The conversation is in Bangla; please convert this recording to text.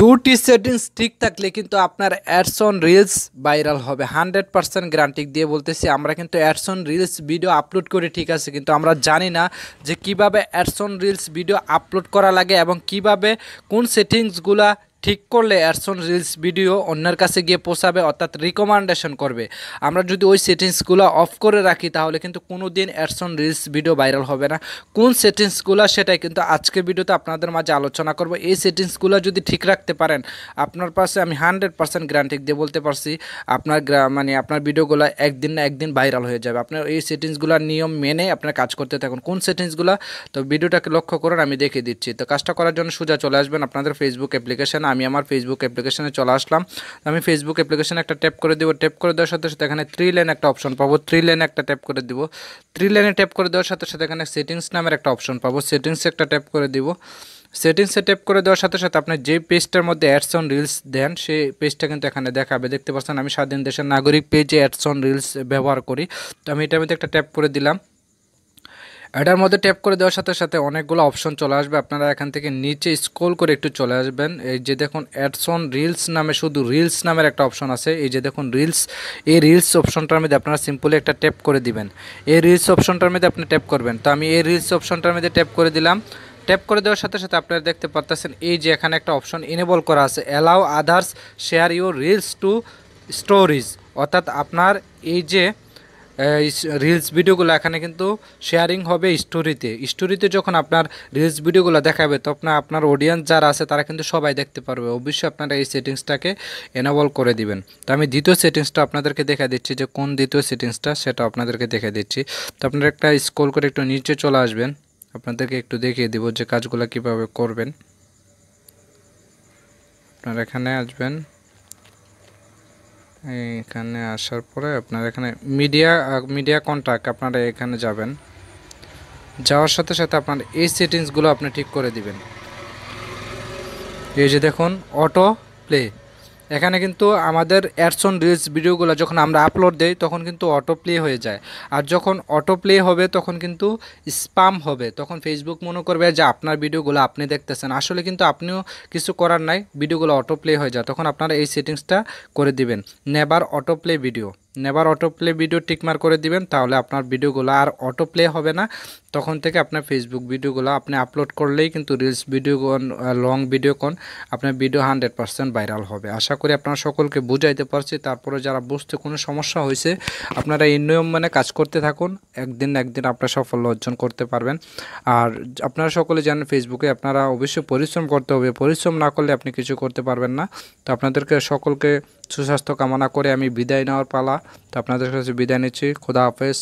দুটি সেটিংস ঠিক থাকলে কিন্তু আপনার অ্যাডস অন রিলস ভাইরাল হবে 100% গ্যারান্টি দিয়ে বলতেছি। আমরা কিন্তু ads on reels video upload করি, ঠিক আছে, কিন্তু আমরা জানি না যে কিভাবে ads on reels video upload করা লাগে এবং কিভাবে কোন সেটিংসগুলা ঠিক করলে অ্যাডস অন রিলস ভিডিও অন্যের কাছে গিয়ে পৌঁছাবে, অর্থাৎ রিকমেন্ডেশন করবে। আমরা যদি ওই সেটিংসগুলো অফ করে রাখি তাহলে কিন্তু কোনো দিন ads on reels video viral হবে না। কোন সেটিংসগুলো সেটাই কিন্তু আজকের ভিডিওতে আপনাদের মাঝে আলোচনা করব। এই সেটিংসগুলো যদি ঠিক রাখতে পারেন আপনার পাশে আমি 100% গ্যারান্টি দিয়ে বলতে পারছি আপনার আপনার ভিডিওগুলো একদিন না একদিন ভাইরাল হয়ে যাবে। আপনার এই সেটিংসগুলোর নিয়ম মেনে আপনার কাজ করতে থাকুন। কোন সেটিংসগুলো, তো ভিডিওটাকে লক্ষ্য করুন, আমি দেখিয়ে দিচ্ছি। তো কাজটা করার জন্য সোজা চলে আসবেন আপনাদের ফেসবুক অ্যাপ্লিকেশন। আমি আমার ফেসবুক অ্যাপ্লিকেশনে চলে আসলাম। আমি ফেসবুক অ্যাপ্লিকেশনে একটা ট্যাপ করে দেবো। ট্যাপ করে দেওয়ার সাথে সাথে এখানে 3 লাইন একটা অপশন পাবো। 3 লাইনে একটা ট্যাপ করে দিব। 3 লাইনে ট্যাপ করে দেওয়ার সাথে সাথে এখানে সেটিংস নামের একটা অপশন পাবো। সেটিংসে একটা ট্যাপ করে দিব। সেটিংসে ট্যাপ করে দেওয়ার সাথে সাথে আপনি যে পেজটার মধ্যে অ্যাডস অন রিলস দেন সেই পেজটা কিন্তু এখানে দেখাবে। দেখতে পাচ্ছেন আমি স্বাধীন দেশের নাগরিক পেজে অ্যাডস অন রিলস ব্যবহার করি। তো আমি এটার মধ্যে একটা ট্যাপ করে দিলাম। এটার মধ্যে ট্যাপ করে দেওয়ার সাথে সাথে অনেকগুলো অপশন চলে আসবে। আপনারা এখান থেকে নিচে স্ক্রল করে একটু চলে আসবেন। এই যে দেখুন অ্যাডস অন রিলস নামে শুধু রিলস নামের একটা অপশন আছে। এই যে দেখুন রিলস, এই রিলস অপশনটার মধ্যে আপনারা সিম্পলি একটা ট্যাপ করে দিবেন। এই রিলস অপশনটার মধ্যে আপনি ট্যাপ করবেন। তো আমি এই রিলস অপশনটার মধ্যে ট্যাপ করে দিলাম। ট্যাপ করে দেওয়ার সাথে সাথে আপনারা দেখতে পাচ্ছেন এই যে এখানে একটা অপশন এনেবল করা আছে, allow others share your reels two stories, অর্থাৎ আপনার এই যে রিলস ভিডিওগুলো এখানে কিন্তু শেয়ারিং হবে স্টোরিতে। স্টোরিতে যখন আপনার রিলস ভিডিওগুলো দেখাবে তখন আপনার অডিয়েন্স যারা আছে তারা কিন্তু সবাই দেখতে পারবে। অবশ্যই আপনারা এই সেটিংসটাকে এনেবল করে দিবেন। তো আমি দ্বিতীয় সেটিংসটা আপনাদেরকে দেখা দিচ্ছি, যে কোন দ্বিতীয় সেটিংসটা সেটা আপনাদেরকে দেখে দিচ্ছি। তো আপনারা একটা স্ক্রল করে একটু নিচে চলে আসবেন। আপনাদেরকে একটু দেখিয়ে দিব যে কাজগুলো কিভাবে করবেন। আপনারা এখানে আসবেন। এখানে আসার পরে আপনার এখানে মিডিয়া কন্ট্যাক্ট আপনারা এখানে যাবেন। যাওয়ার সাথে সাথে আপনার এই সেটিংসগুলো আপনি ঠিক করে দিবেন। এই যে দেখুন অটো প্লে, এখানে কিন্তু আমাদের অ্যাডস অন রিলস ভিডিওগুলো যখন আমরা আপলোড দেই তখন কিন্তু অটো প্লে হয়ে যায়। আর যখন অটো প্লে হবে তখন কিন্তু স্প্যাম হবে, তখন ফেসবুক মনে করবে যে আপনার ভিডিওগুলো আপনি দেখতেছেন, আসলে কিন্তু আপনিও কিছু করার নাই, ভিডিওগুলো অটো প্লে হয়ে যায়। তখন আপনারা এই সেটিংসটা করে দিবেন, never auto play video. Never auto play video tick mark করে দিবেন, তাহলে আপনার ভিডিওগুলো আর অটো প্লে হবে না। তখন থেকে আপনার ফেসবুক ভিডিওগুলো আপনি আপলোড করলেই কিন্তু রিলস ভিডিও কোন লং ভিডিও কোন আপনার ভিডিও 100% ভাইরাল হবে। আশা করি আপনারা সকলকে বুঝাইতে পারছি। তারপরে যারা বুঝতে কোনো সমস্যা হয়েছে আপনারা এই নিয়ম মানে কাজ করতে থাকুন, একদিন না একদিন আপনারা সাফল্য অর্জন করতে পারবেন। আর আপনারা সকলে জানেন ফেসবুকে আপনারা অবশ্যই পরিশ্রম করতে হবে, পরিশ্রম না করলে আপনি কিছু করতে পারবেন না। তো আপনাদেরকে সকলকে সুস্বাস্থ্য কামনা করে আমি বিদায় নেওয়ার পালা। তো আপনাদের কাছে বিদায় নিচ্ছি। খোদা হাফেজ।